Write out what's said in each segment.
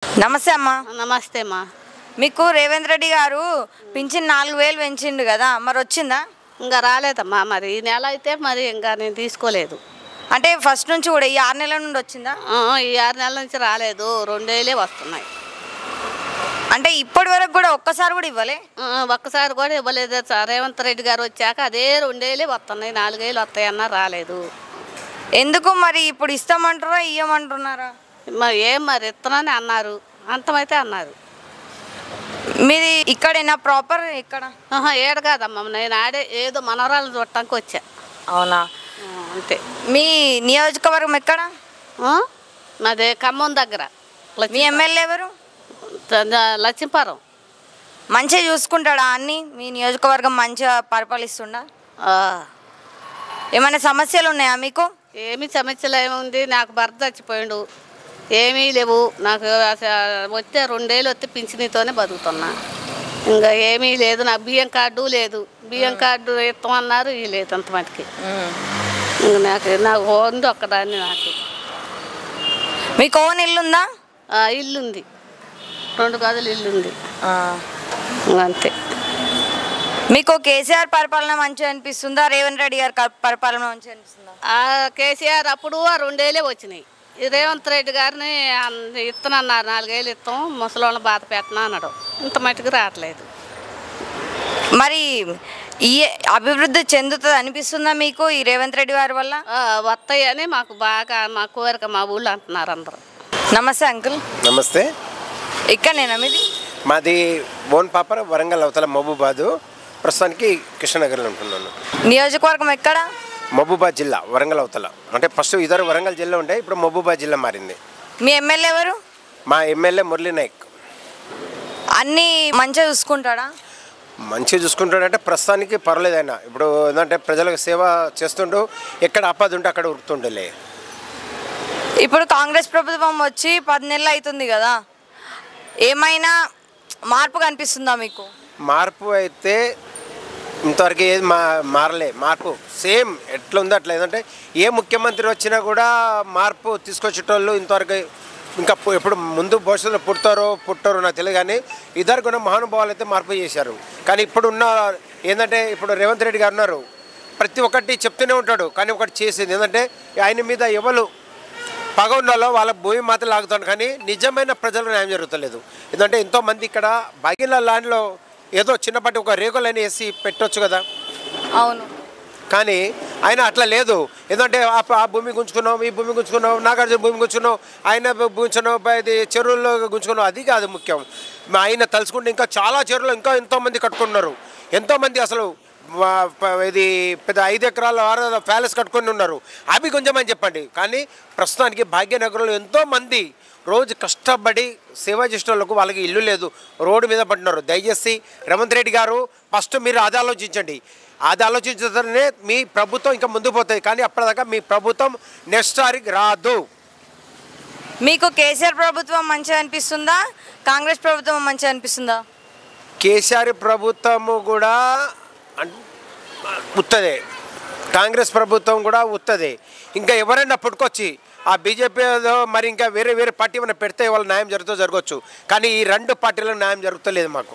నమస్తే అమ్మా. నమస్తే అమ్మా. మీకు రేవంత్ రెడ్డి గారు పింఛన్ 4000 పెంచిండు కదా, మరి వచ్చిందా? ఇంకా రాలేదమ్మా. మరి ఈ నెల అయితే మరి ఇంకా నేను తీసుకోలేదు. అంటే ఫస్ట్ నుంచి కూడా ఈ 6 నెలల నుండి వచ్చిందా? ఈ 6 నెలల నుంచి రాలేదు, 2000 వస్తున్నాయి. అంటే ఇప్పటి వరకు కూడా ఒక్కసారి కూడా ఇవ్వలే? ఒక్కసారి కూడా ఇవ్వలేదు. రేవంత్ రెడ్డి గారు వచ్చాక అదే 2000 వస్తున్నాయి, 4000 వస్తాయన్నా రాలేదు. ఎందుకు మరి ఇప్పుడు ఇస్తామంటారా ఇయ్యమంటున్నారా? మరి ఏం మరి ఇస్తున్నానే అన్నారు, అంతమైతే అన్నారు. మీది ఇక్కడేనా ప్రాపర్? ఇక్కడ ఏడు కాదమ్మా, నేను ఆడే ఏదో మనవరాలను చూడటానికి వచ్చా. అవునా? అంతే. మీ నియోజకవర్గం ఎక్కడ? మాది ఖమ్మం దగ్గర. మీ ఎమ్మెల్యే ఎవరు? లక్ష్మీపురం. మంచిగా చూసుకుంటాడా అన్ని? మీ నియోజకవర్గం మంచిగా పరిపాలిస్తుండా? ఏమైనా సమస్యలు ఉన్నాయా మీకు? ఏమీ సమస్యలు ఏముంది, నాకు భర్త చచ్చిపోయాడు, ఏమీ లేవు. నాకు వస్తే 2000 వస్తే పింఛనీతోనే బతుకుతున్నా. ఇంకా ఏమీ లేదు. నాకు బియ్యం కార్డు లేదు. బియ్యం కార్డు ఇస్తామన్నారు, ఈ లేదు అంత మటుకి. ఇంకా నాకు ఉంది ఒక్కదాన్ని. నాకు మీకు ఓన్ ఇల్లుందా? ఇల్లుంది, 2 గదులు ఇల్లుంది. అంతే. మీకు కేసీఆర్ పరిపాలన మంచిగా అనిపిస్తుందా, రేవంత్ రెడ్డి గారి పరిపాలన మంచిగా అనిపిస్తుందా? కేసీఆర్ అప్పుడు 2000 వచ్చినాయి. ఈ రేవంత్ రెడ్డి గారిని ఇస్తానన్నారు, 4000 ఇస్తాం, ముసలోళ్ళని బాధ పెట్టనా అన్నాడు. ఇంత మట్టుకు రావట్లేదు. మరి ఈ అభివృద్ధి చెందుతుంది అనిపిస్తుందా మీకు ఈ రేవంత్ రెడ్డి గారి వల్ల? వస్తాయని మాకు బాగా మా కోరిక, మా ఊళ్ళో అంటున్నారు అందరూ. నమస్తే అంకుల్. నమస్తే. ఇక్కడనేనా మీది? మాది బోన్పాపర, వరంగల్ అవతల మహబూబాదు. ప్రస్తుతానికి కృష్ణనగర్లో ఉంటున్నాను. నియోజకవర్గం ఎక్కడ? మహబూబాద్ జిల్లా, వరంగల్ అవతల. అంటే ఫస్ట్ ఇద్దరు వరంగల్ జిల్లా ఉండే, ఇప్పుడు మహబూబాద్ జిల్లా మారింది. మీ ఎమ్మెల్యే ఎవరు? మా ఎమ్మెల్యే మురళీ నాయక్. అన్నీ మంచిగా చూసుకుంటాడా? మంచిగా చూసుకుంటాడంటే ప్రస్తుతానికి పర్లేదు. ఆయన ఇప్పుడు ఏంటంటే ప్రజలకు సేవ చేస్తుంటూ ఎక్కడ ఆపద ఉంటే అక్కడ ఉరుకుతుండలే. ఇప్పుడు కాంగ్రెస్ ప్రభుత్వం వచ్చి 10 నెలలు అవుతుంది కదా, ఏమైనా మార్పు కనిపిస్తుందా మీకు? మార్పు అయితే ఇంతవరకు ఏది మారలే. మార్పు సేమ్ ఎట్లా ఉందో అట్లా. ఏంటంటే ఏ ముఖ్యమంత్రి వచ్చినా కూడా మార్పు తీసుకొచ్చేటోళ్ళు ఇంతవరకు ఇంకా ఎప్పుడు ముందు భవిష్యత్తులో పుట్టారో నాకు తెలియదు. కానీ ఇద్దరు కూడా మహానుభావాలు అయితే మార్పు చేశారు. కానీ ఇప్పుడున్న ఏంటంటే ఇప్పుడు రేవంత్ రెడ్డి గారు ఉన్నారు, ప్రతి ఒక్కటి చెప్తూనే ఉంటాడు, కానీ ఒకటి చేసేది ఏంటంటే ఆయన మీద ఎవరు పగ ఉన్నాలో వాళ్ళ భూమి మాత్రం లాగుతాడు, కానీ నిజమైన ప్రజలకు న్యాయం జరుగుతలేదు. ఎందుకంటే ఎంతోమంది ఇక్కడ బాగిల ల్యాండ్లో ఏదో చిన్నపాటి ఒక రేకులని వేసి పెట్టవచ్చు కదా. అవును. కానీ ఆయన అట్లా లేదు. ఎందుకంటే ఆ భూమి గుంజుకున్నావు, ఈ భూమి గుంజుకున్నావు, నాగార్జున భూమి గుంజుకున్నావు, ఆయన గుంజుకున్నావు, ఇది చెరువుల్లో గుంజుకున్నావు, అది కాదు ముఖ్యం. ఆయన తలుచుకుంటే ఇంకా చాలా చెరువులు ఇంకా ఎంతోమంది కట్టుకున్నారు. ఎంతోమంది అసలు ఇది పెద్ద 5 ఎకరాల 6 ప్యాలెస్ కట్టుకొని ఉన్నారు. అవి గుంజమని చెప్పండి. కానీ ప్రస్తుతానికి భాగ్యనగరంలో ఎంతోమంది రోజు కష్టపడి సేవ చేసిన వాళ్ళకు వాళ్ళకి ఇల్లు లేదు, రోడ్డు మీద పడినారు. దయచేసి రేవంత్ రెడ్డి గారు ఫస్ట్ మీరు అది ఆలోచించండి. అది ఆలోచించే మీ ప్రభుత్వం ఇంకా ముందుకు పోతుంది. కానీ అప్పటిదాకా మీ ప్రభుత్వం నెక్స్ట్ సారికి రాదు. మీకు కేసీఆర్ ప్రభుత్వం మంచిగా అనిపిస్తుందా, కాంగ్రెస్ ప్రభుత్వం మంచిగా అనిపిస్తుందా? కేసీఆర్ ప్రభుత్వము కూడా ఉత్తదే, కాంగ్రెస్ ప్రభుత్వం కూడా ఉత్తదే. ఇంకా ఎవరైనా పుట్టుకొచ్చి ఆ బీజేపీ మరి ఇంకా వేరే పార్టీ ఏమైనా పెడితే వాళ్ళ న్యాయం జరగవచ్చు. కానీ ఈ 2 పార్టీలకు న్యాయం జరుగుతలేదు మాకు.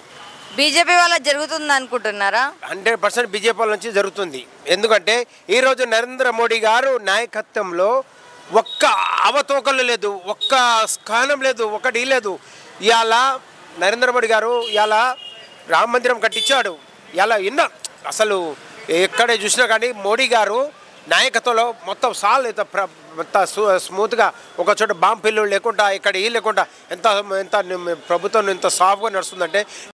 బీజేపీ వల్ల జరుగుతుంది అనుకుంటున్నారా? 100% బీజేపీ వాళ్ళ నుంచి జరుగుతుంది. ఎందుకంటే ఈరోజు నరేంద్ర మోడీ గారు నాయకత్వంలో ఒక్క అవతోకలు లేదు, ఒక్క స్థానం లేదు, ఒకటి లేదు. ఇవాళ నరేంద్ర మోడీ గారు ఇవాళ రామ మందిరం కట్టించాడు. ఇలా అసలు ఎక్కడ చూసినా కానీ మోడీ గారు నాయకత్వంలో మొత్తం ఎంత స్మూత్గా ఒక చోట బాంబు పిల్లు లేకుండా ఇక్కడ లేకుండా ఎంత ప్రభుత్వం ఎంత సాఫ్గా నడుస్తుందంటే